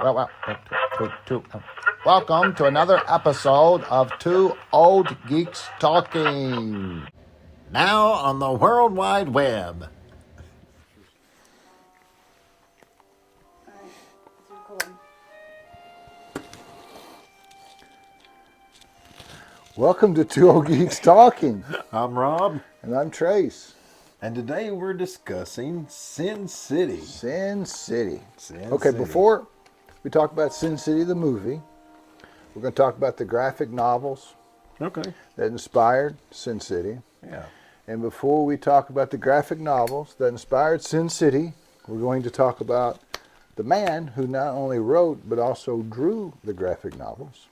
Welcome to another episode of Two Old Geeks Talking. Now on the World Wide Web. Welcome to Two Old Geeks Talking. I'm Rob. And I'm Trace. And today we're discussing Sin City. Sin City. City. Before we talk about Sin City, the movie, we're going to talk about the graphic novels that inspired Sin City. Yeah. And before we talk about the graphic novels that inspired Sin City, we're going to talk about the man who not only wrote but also drew the graphic novels.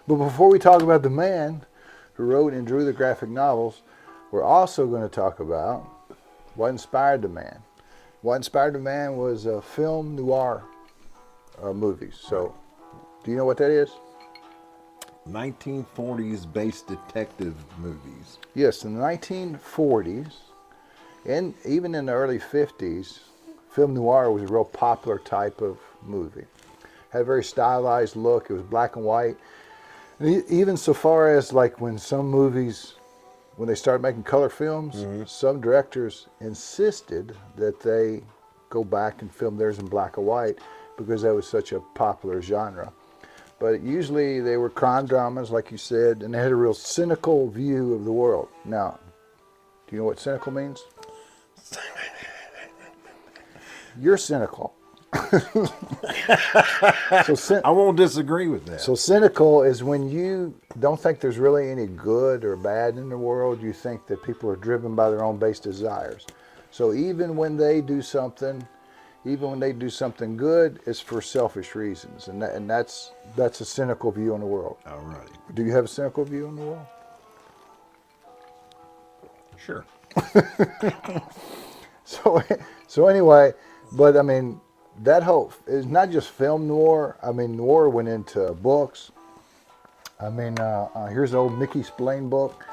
But before we talk about the man who wrote and drew the graphic novels, we're also going to talk about what inspired the man. What inspired the man was film noir movies. So, do you know what that is? 1940s based detective movies. Yes, in the 1940s, and even in the early 50s, film noir was a real popular type of movie. Had a very stylized look. It was black and white. And even so far as like when some movies, when they started making color films, some directors insisted that they go back and film theirs in black and white because that was such a popular genre. But usually they were crime dramas, like you said, and they had a real cynical view of the world. Now, do you know what cynical means? You're cynical. I won't disagree with that. So cynical is when you don't think there's really any good or bad in the world. You think that people are driven by their own base desires. So even when they do something good, it's for selfish reasons, and that's a cynical view on the world. All right. Do you have a cynical view on the world? Sure. So anyway, but I mean, that whole is not just film noir. I mean, noir went into books. I mean, here's an old Mickey Spillane book,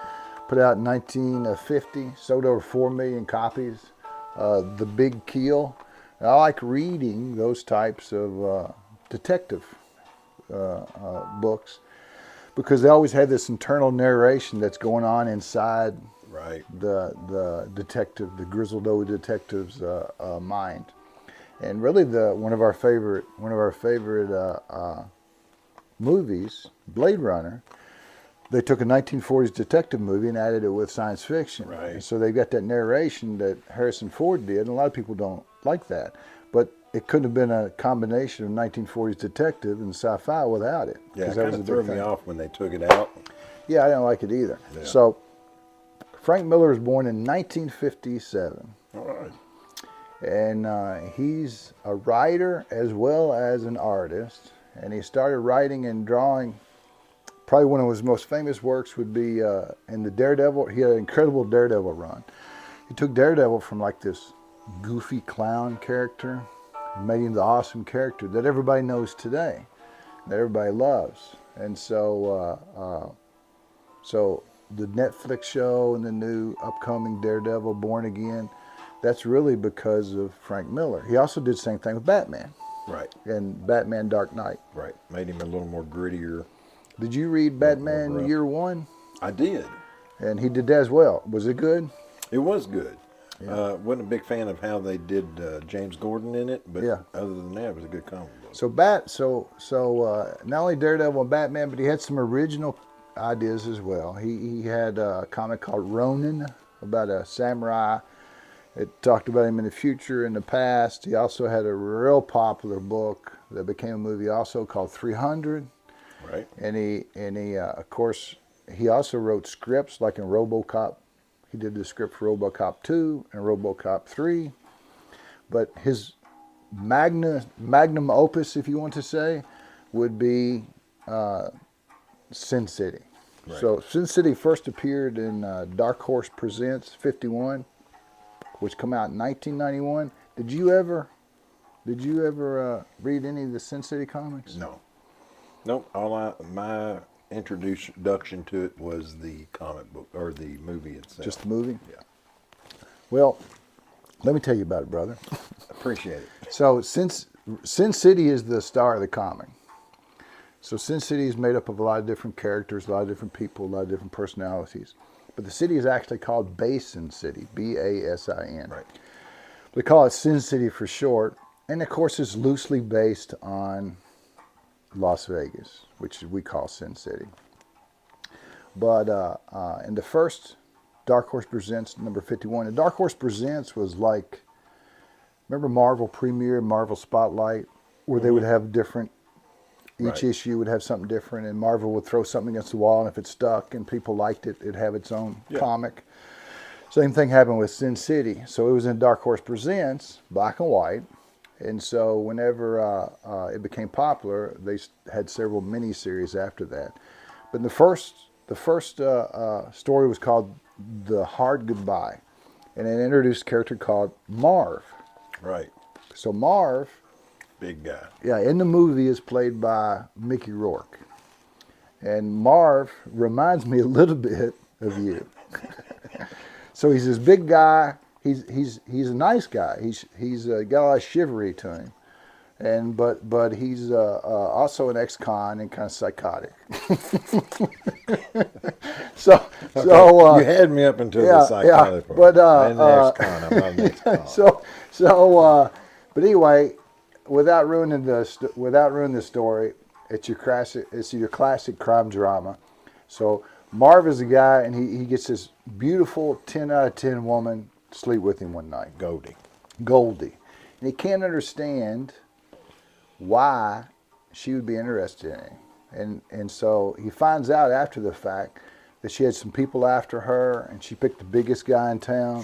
put out in 1950, sold over 4 million copies. The Big Keel. And I like reading those types of detective books because they always have this internal narration that's going on inside the detective, the grizzled old detective's mind. And really, one of our favorite movies, Blade Runner, they took a 1940s detective movie and added it with science fiction. Right. And so they got that narration that Harrison Ford did, and a lot of people don't like that. But it couldn't have been a combination of 1940s detective and sci-fi without it. Yeah, it kind of threw me off when they took it out. Yeah, I didn't like it either. Yeah. So Frank Miller was born in 1957. All right. And he's a writer as well as an artist. And he started writing and drawing. Probably one of his most famous works would be in the Daredevil. He had an incredible Daredevil run. He took Daredevil from like this goofy clown character and made him the awesome character that everybody knows today, that everybody loves. And so, so the Netflix show and the new upcoming Daredevil, Born Again, that's really because of Frank Miller. He also did the same thing with Batman. Right. And Batman Dark Knight. Right. Made him a little more grittier. Did you read Batman Year One? I did. And he did that as well. Was it good? It was good. Yeah. Wasn't a big fan of how they did James Gordon in it, but yeah. Other than that, it was a good comic book. So not only Daredevil and Batman, but he had some original ideas as well. He had a comic called Ronin about a samurai. It talked about him in the future, in the past. He also had a real popular book that became a movie also called 300. Right. And he of course, he also wrote scripts like in RoboCop. He did the script for RoboCop 2 and RoboCop 3. But his magnum opus, if you want to say, would be Sin City. Right. So Sin City first appeared in Dark Horse Presents 51, which came out in 1991. Did you ever read any of the Sin City comics? No. Nope. My introduction to it was the comic book or the movie itself. Just the movie? Yeah. Well, let me tell you about it, brother. Appreciate it. So since Sin City is the star of the comic. So Sin City is made up of a lot of different characters, a lot of different people, a lot of different personalities. But the city is actually called Basin City, Basin. Right. They call it Sin City for short. And of course, it's loosely based on Las Vegas, which we call Sin City. But in the first Dark Horse Presents number 51, and Dark Horse Presents was like, remember Marvel Premiere, Marvel Spotlight, where they would have different, each Right. issue would have something different, and Marvel would throw something against the wall, and if it stuck and people liked it, it'd have its own comic. Same thing happened with Sin City. So it was in Dark Horse Presents, black and white. And so whenever it became popular, they had several miniseries after that. But the first story was called The Hard Goodbye. And it introduced a character called Marv. Right. So Marv, Big guy. yeah, in the movie is played by Mickey Rourke. And Marv reminds me a little bit of you. So he's this big guy. He's a nice guy. He's got a lot of chivalry to him, and but he's also an ex-con and kind of psychotic. so You had me up until the psychotic part. But I'm an ex-con. I'm not an ex-con. but anyway, without ruining the story, it's your classic crime drama. So Marv is a guy, and he gets this beautiful 10 out of 10 woman to sleep with him one night. Goldie. And he can't understand why she would be interested in him. And so he finds out after the fact that she had some people after her, and she picked the biggest guy in town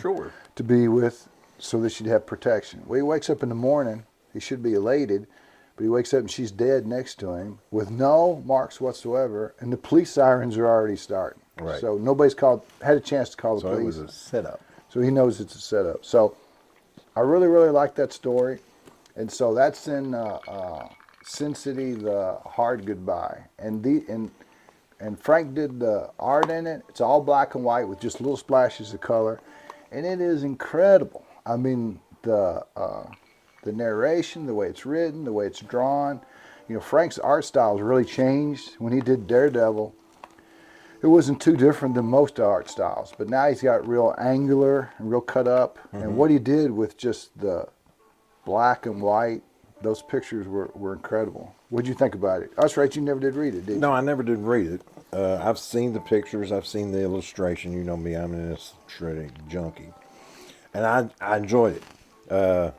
to be with so that she'd have protection. Well, he wakes up in the morning. He should be elated. But he wakes up and she's dead next to him with no marks whatsoever, and the police sirens are already starting. Right. So nobody's had a chance to call the police. So it was a setup. So he knows it's a setup. So I really, really like that story. And so that's in Sin City, The Hard Goodbye. And Frank did the art in it. It's all black and white with just little splashes of color. And it is incredible. I mean, the narration, the way it's written, the way it's drawn. You know, Frank's art style has really changed. When he did Daredevil, it wasn't too different than most art styles. But now he's got real angular and real cut up. Mm-hmm. And what he did with just the black and white, those pictures were incredible. What'd you think about it? That's right, you never did read it, did you? No, I never did read it. I've seen the pictures. I've seen the illustration. You know me, I'm an illustrating junkie. And I enjoyed it.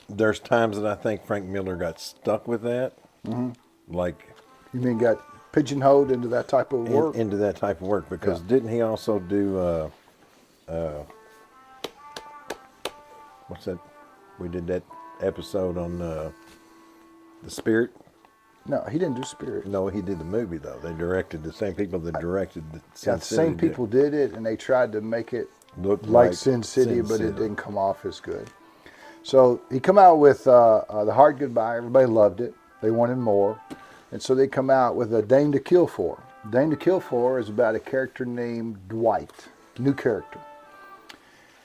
There's times that I think Frank Miller got stuck with that. Mm-hmm. Like, you mean got pigeonholed into that type of work? Into that type of work, because didn't he also do, what's that? We did that episode on The Spirit. No, he didn't do Spirit. No, he did the movie, though. They directed, the same people that directed the Sin the City same people did it, and they tried to make it look like Sin City, but it didn't come off as good. So he come out with The Hard Goodbye. Everybody loved it. They wanted more. And so they come out with A Dame to Kill For. Dame to Kill For is about a character named Dwight, new character.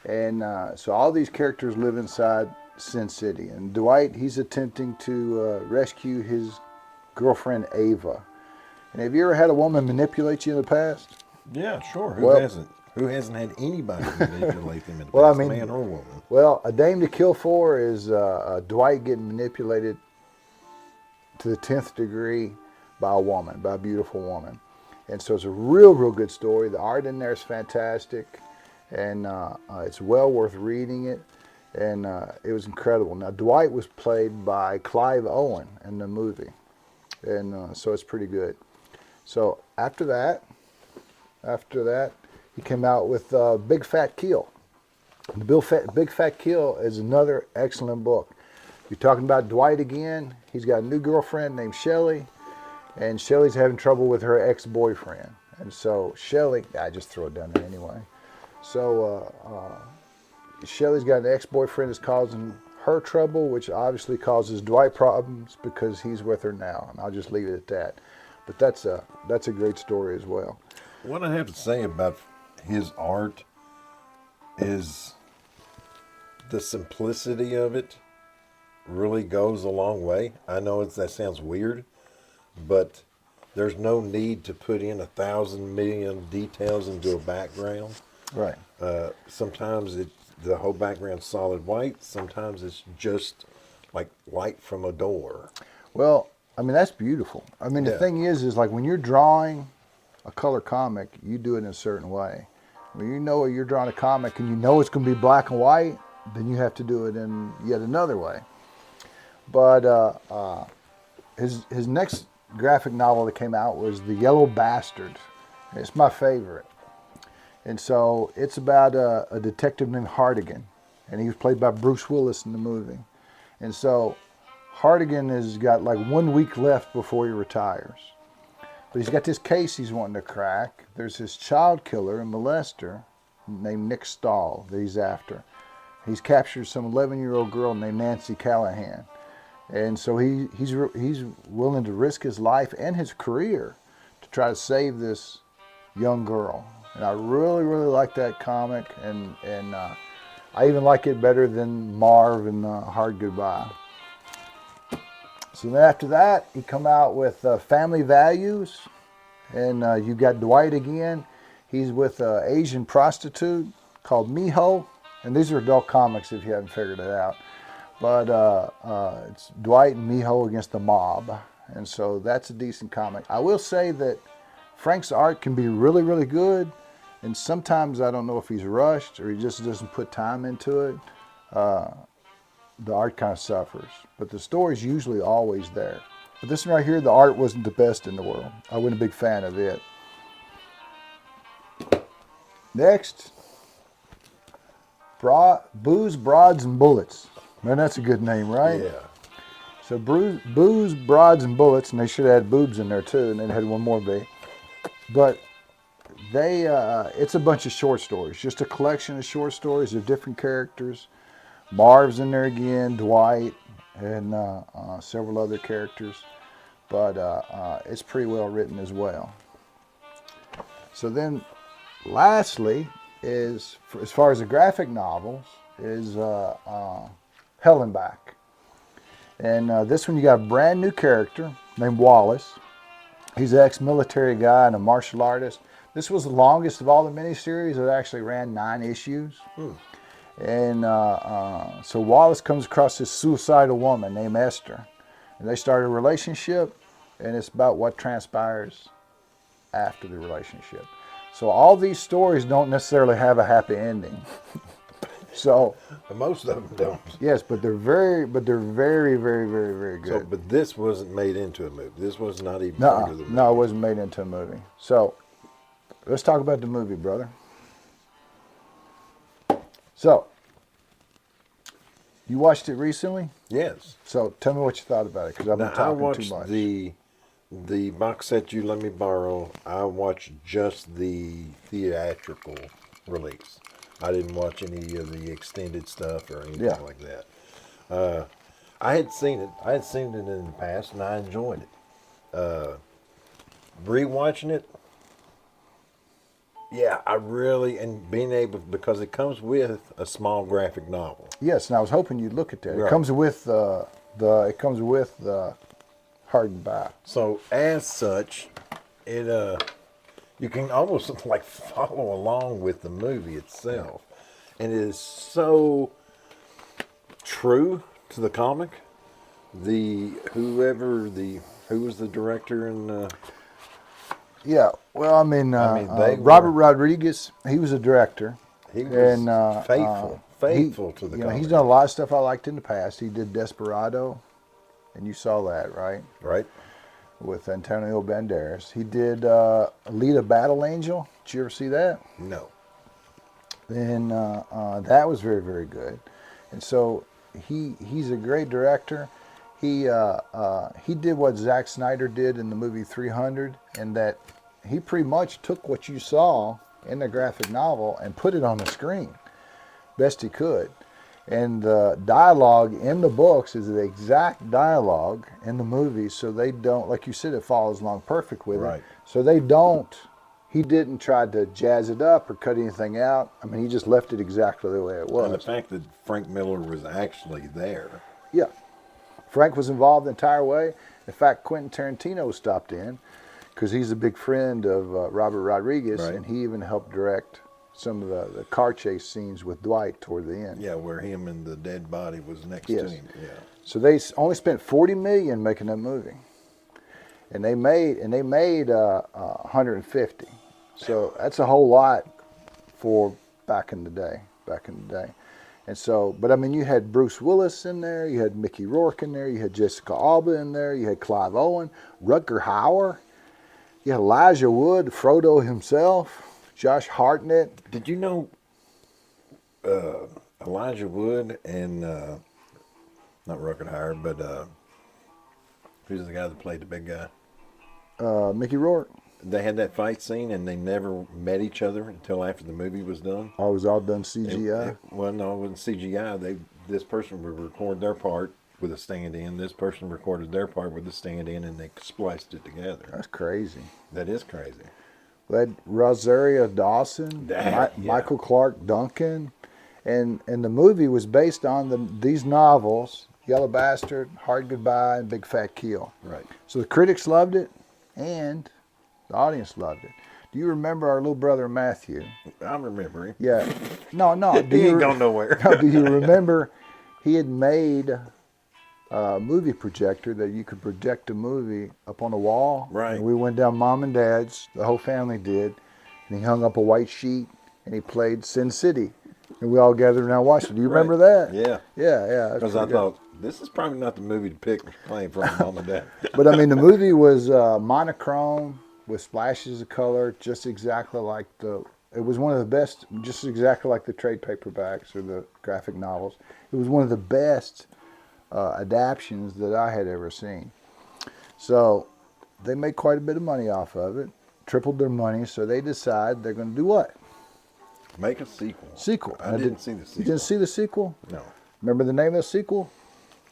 And so all these characters live inside Sin City. And Dwight, he's attempting to rescue his girlfriend, Ava. And have you ever had a woman manipulate you in the past? Yeah, sure. Who hasn't? Who hasn't had anybody manipulate them in the past, man or woman? Well, A Dame to Kill For is Dwight getting manipulated to the 10th degree by a woman, by a beautiful woman. And so it's a real, real good story. The art in there is fantastic, and it's well worth reading it. And it was incredible. Now, Dwight was played by Clive Owen in the movie, and so it's pretty good. So after that, he came out with Big Fat Kill. The Big Fat Kill is another excellent book. You're talking about Dwight again. He's got a new girlfriend named Shelley, and Shelley's having trouble with her ex-boyfriend. And so Shelley, I just throw it down there anyway. So Shelley's got an ex-boyfriend that's causing her trouble, which obviously causes Dwight problems because he's with her now. And I'll just leave it at that. But that's a great story as well. What I have to say about his art is the simplicity of it. really goes a long way. I know that sounds weird, but there's no need to put in 1,000 million details into a background. Right. Sometimes the whole background's solid white. Sometimes it's just like light from a door. Well, I mean, that's beautiful. I mean, the Yeah. thing is like when you're drawing a color comic, you do it in a certain way. When you know you're drawing a comic and you know it's going to be black and white, then you have to do it in yet another way. But his next graphic novel that came out was The Yellow Bastard. It's my favorite. And so it's about a detective named Hartigan, and he was played by Bruce Willis in the movie. And so Hartigan has got like 1 week left before he retires. But he's got this case he's wanting to crack. There's this child killer and molester named Nick Stahl that he's after. He's captured some 11-year-old girl named Nancy Callahan. And so he's willing to risk his life and his career to try to save this young girl. And I really, really like that comic, and I even like it better than Marv and Hard Goodbye. So then after that, he come out with Family Values, and you got Dwight again. He's with an Asian prostitute called Miho, and these are adult comics if you haven't figured it out. But it's Dwight and Miho against the mob, and so that's a decent comic. I will say that Frank's art can be really, really good, and sometimes I don't know if he's rushed or he just doesn't put time into it. The art kind of suffers, but the story's usually always there. But this one right here, the art wasn't the best in the world. I wasn't a big fan of it. Next, Booze, Broads, and Bullets. Man, that's a good name, right? Yeah. So Booze, Broads, and Bullets, and they should have had boobs in there too, and then had one more B. But it's a bunch of short stories, just a collection of short stories of different characters. Marv's in there again, Dwight, and several other characters. But it's pretty well written as well. So then, lastly, as far as the graphic novels, is Hell and Back. And this one you got a brand new character named Wallace. He's an ex-military guy and a martial artist. This was the longest of all the miniseries. It actually ran 9 issues. And so Wallace comes across this suicidal woman named Esther. And they start a relationship, and it's about what transpires after the relationship. So all these stories don't necessarily have a happy ending. So Most of them don't. yes, but they're very, very, very, very good. So, but this wasn't made into a movie. This was not even part of the movie. No, it wasn't made into a movie. So let's talk about the movie, brother. So you watched it recently? Yes. So tell me what you thought about it, because I've been Now, I talking watched too much. the box set you let me borrow. I watched just the theatrical release. I didn't watch any of the extended stuff or anything Yeah. like that. I had seen it. I had seen it in the past, and I enjoyed it. Rewatching it, yeah, I really, and being able, because it comes with a small graphic novel. Yes, and I was hoping you'd look at that. It Right. comes with the hardback. So as such, it you can almost like follow along with the movie itself, and it is so true to the comic. Who was the director and Yeah, well, I mean they Robert were- Rodriguez, he was a director. he was And faithful to the comic. he's done a lot of stuff I liked in the past. He did Desperado, and you saw that, right? Right. With Antonio Banderas. He did Alita Battle Angel. Did you ever see that? No. And that was very, very good. And so he's a great director. He did what Zack Snyder did in the movie 300, and that he pretty much took what you saw in the graphic novel and put it on the screen best he could. And the dialogue in the books is the exact dialogue in the movie, so they don't, like you said, it follows along perfect with Right. it. So he didn't try to jazz it up or cut anything out. I mean, he just left it exactly the way it And the was. fact that Frank Miller was actually there. Yeah. Frank was involved the entire way. In fact, Quentin Tarantino stopped in because he's a big friend of Robert Rodriguez, Right. and he even helped direct some of the car chase scenes with Dwight toward the end. Yeah, where him and the dead body was next Yes. to him. Yeah. So they only spent $40 million making that movie, and they made 150. So that's a whole lot for back in the day. And so, but I mean, you had Bruce Willis in there, you had Mickey Rourke in there, you had Jessica Alba in there, you had Clive Owen, Rutger Hauer, you had Elijah Wood, Frodo himself, Josh Hartnett. Did you know Elijah Wood and not Rutger Hauer, but who's the guy that played the big guy? Mickey Rourke. They had that fight scene, and they never met each other until after the movie was done. Oh, it was all done CGI. Well, no, it wasn't CGI. This person would record their part with a stand-in. This person recorded their part with a stand-in, and they spliced it together. That's crazy. That is crazy. We had Rosario Dawson, Yeah. Michael Clark Duncan, and the movie was based on these novels, Yellow Bastard, Hard Goodbye, and Big Fat Kill. Right. So the critics loved it, and the audience loved it. Do you remember our little brother Matthew? I remember him. Yeah. No. He ain't going nowhere. No, do you remember he had made a movie projector that you could project a movie up on a wall? Right. And we went down Mom and Dad's, the whole family did, and he hung up a white sheet and he played Sin City. And we all gathered around and watched it. Do you remember that? Yeah. Yeah. Because I thought, this is probably not the movie to pick playing for Mom and Dad. But I mean, the movie was monochrome with splashes of color, just exactly like it was one of the best, just exactly like the trade paperbacks or the graphic novels. It was one of the best adaptions that I had ever seen. So they made quite a bit of money off of it, tripled their money, so they decide they're going to do what? Make a sequel. Sequel. I didn't see the sequel. You didn't see the sequel? No. Remember the name of the sequel?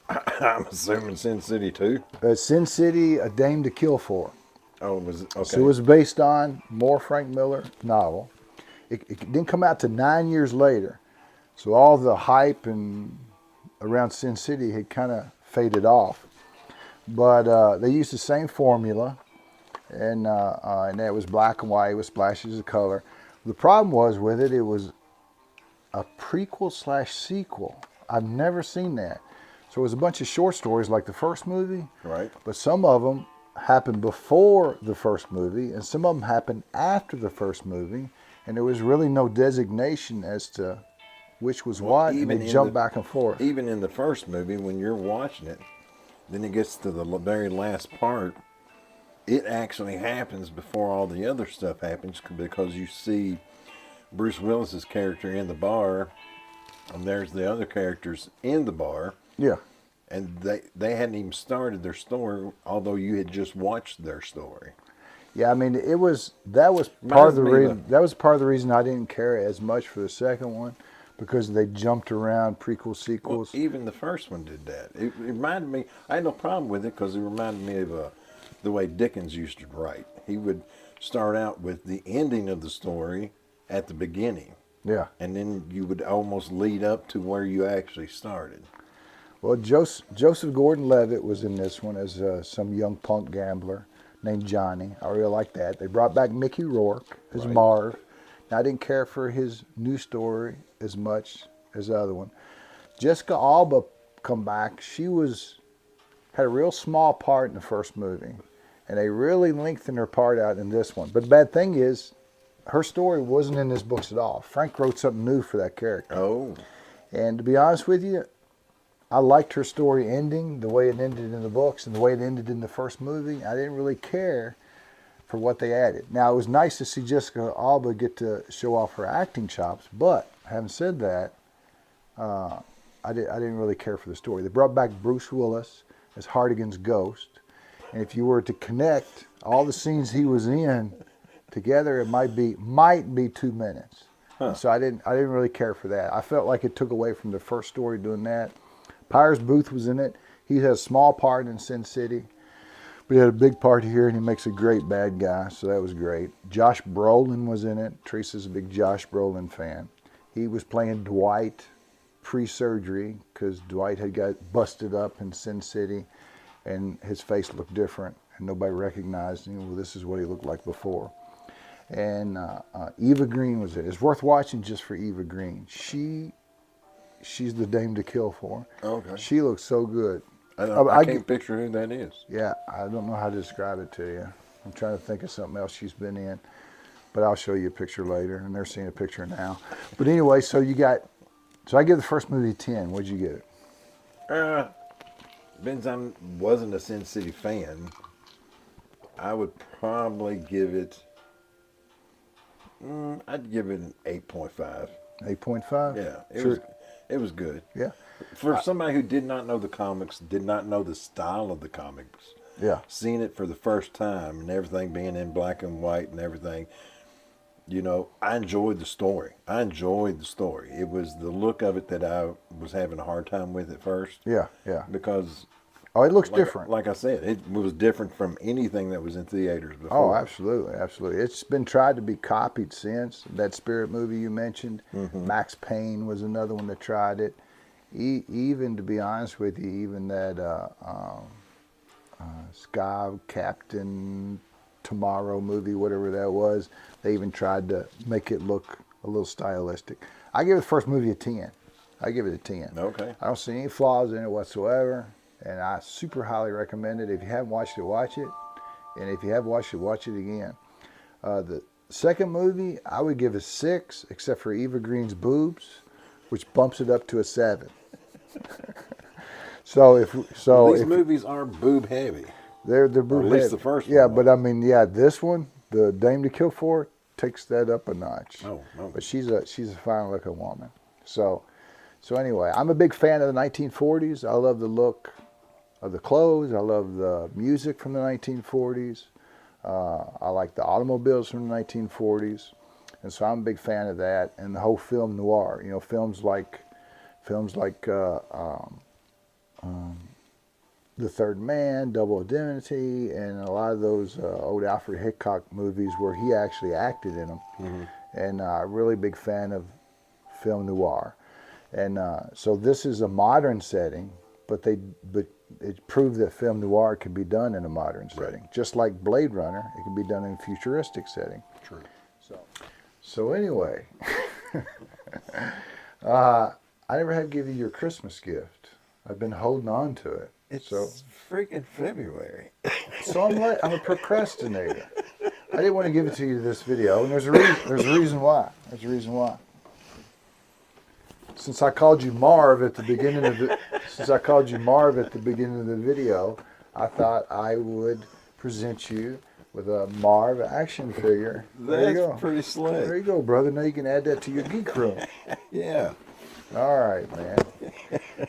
I'm assuming Sin City 2. Sin City, A Dame to Kill For. Oh, was it? Okay. So it was based on more Frank Miller novel. It didn't come out to 9 years later. So all the hype and around Sin City had kind of faded off. But they used the same formula, and it was black and white with splashes of color. The problem was with it, it was a prequel/sequel. I've never seen that. So it was a bunch of short stories like the first movie, Right. but some of them happened before the first movie, and some of them happened after the first movie, and there was really no designation as to which was what, and they jumped back and forth. Even in the first movie, when you're watching it, then it gets to the very last part, it actually happens before all the other stuff happens, because you see Bruce Willis's character in the bar, and there's the other characters in the bar. Yeah. And they hadn't even started their story, although you had just watched their story. Yeah, I mean, that was part of the reason. That was part of the reason I didn't care as much for the second one, because they jumped around prequel sequels. Well, even the first one did that. It reminded me. I had no problem with it because it reminded me of the way Dickens used to write. He would start out with the ending of the story at the beginning. Yeah. And then you would almost lead up to where you actually started. Well, Joseph Gordon-Levitt was in this one as some young punk gambler named Johnny. I really like that. They brought back Mickey Rourke as Marv. Now, I didn't care for his new story as much as the other one. Jessica Alba come back. She had a real small part in the first movie, and they really lengthened her part out in this one. But the bad thing is, her story wasn't in this books at all. Frank wrote something new for that character. Oh. And to be honest with you, I liked her story ending, the way it ended in the books and the way it ended in the first movie. I didn't really care for what they added. Now, it was nice to see Jessica Alba get to show off her acting chops, but having said that, I didn't really care for the story. They brought back Bruce Willis as Hartigan's ghost, and if you were to connect all the scenes he was in together, it might be 2 minutes. Huh. So I didn't really care for that. I felt like it took away from the first story doing that. Pyers Booth was in it. He had a small part in Sin City, but he had a big part here, and he makes a great bad guy, so that was great. Josh Brolin was in it. Teresa's a big Josh Brolin fan. He was playing Dwight pre-surgery because Dwight had got busted up in Sin City, and his face looked different, and nobody recognized him. Well, this is what he looked like before. And Eva Green was it. It's worth watching just for Eva Green. She's the dame to kill for. Okay. She looks so good. I can't picture who that is. Yeah, I don't know how to describe it to you. I'm trying to think of something else she's been in, but I'll show you a picture later, and they're seeing a picture now. But anyway, so I give the first movie a 10. What'd you give it? Since I wasn't a Sin City fan, I would probably give it. I'd give it an 8.5. 8.5? Yeah, Sure. it was good. Yeah. For somebody who did not know the comics, did not know the style of the comics, Yeah. seeing it for the first time and everything being in black and white and everything, I enjoyed the story. It was the look of it that I was having a hard time with at first. Yeah, yeah. Because It looks different. Like I said, it was different from anything that was in theaters before. Oh, absolutely, absolutely. It's been tried to be copied since. That Spirit movie you mentioned, Max Payne was another one that tried it. Even, to be honest with you, even that Sky Captain Tomorrow movie, whatever that was, they even tried to make it look a little stylistic. I give the first movie a 10. I give it a 10. Okay. I don't see any flaws in it whatsoever, and I super highly recommend it. If you haven't watched it, watch it. And if you have watched it, watch it again. The second movie, I would give a 6, except for Eva Green's boobs, which bumps it up to a 7. These movies are boob heavy. They're boob or at least heavy. the first Yeah, one. but I mean, this one, the Dame to Kill For, takes that up a notch. Oh. But she's a fine looking woman. So anyway, I'm a big fan of the 1940s. I love the look of the clothes. I love the music from the 1940s. I like the automobiles from the 1940s. And so I'm a big fan of that, and the whole film noir. Films like The Third Man, Double Indemnity, and a lot of those old Alfred Hitchcock movies where he actually acted in them. Mm-hmm. And really big fan of film noir. And so this is a modern setting, but it proved that film noir can be done in a modern setting. Right. Just like Blade Runner, it can be done in a futuristic setting. True. So anyway, I never had to give you your Christmas gift. I've been holding on to it. It's freaking February. So I'm a procrastinator. I didn't want to give it to you this video, and there's a reason why. Since I called you Marv at the beginning of the video, I thought I would present you with a Marv action figure. There you go. That's pretty slick. There you go, brother. Now you can add that to your geek room. Yeah. All right, man.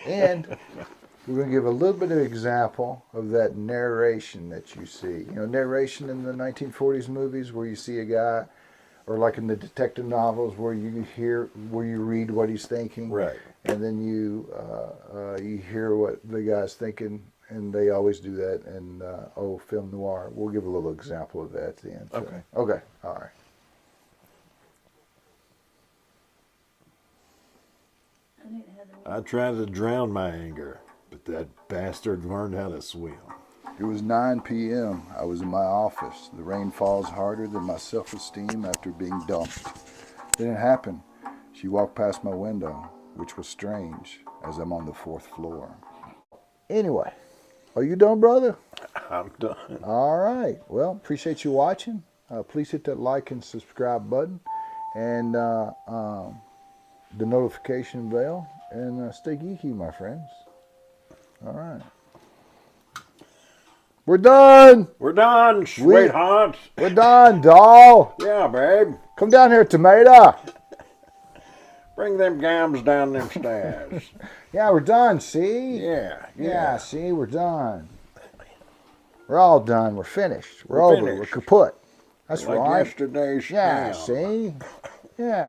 And we're going to give a little bit of example of that narration that you see. Narration in the 1940s movies where you see a guy, or like in the detective novels where you read what he's thinking. Right. And then you hear what the guy's thinking, and they always do that in film noir. We'll give a little example of that at the end. Okay. Okay. All right. I tried to drown my anger, but that bastard learned how to swim. It was 9 p.m. I was in my office. The rain falls harder than my self-esteem after being dumped. Then it happened. She walked past my window, which was strange, as I'm on the 4th floor. Anyway, are you done, brother? I'm done. All right. Well, appreciate you watching. Please hit that like and subscribe button, and the notification bell, and stay geeky, my friends. All right. We're done. We're done, sweetheart. We're done, doll. Yeah, babe. Come down here, tomato. Bring them gams down them stairs. Yeah, we're done, see? Yeah. See, we're done. We're all done. We're finished. We're over. finished. We're kaput. That's like right. yesterday's Yeah, ham. see? Yeah.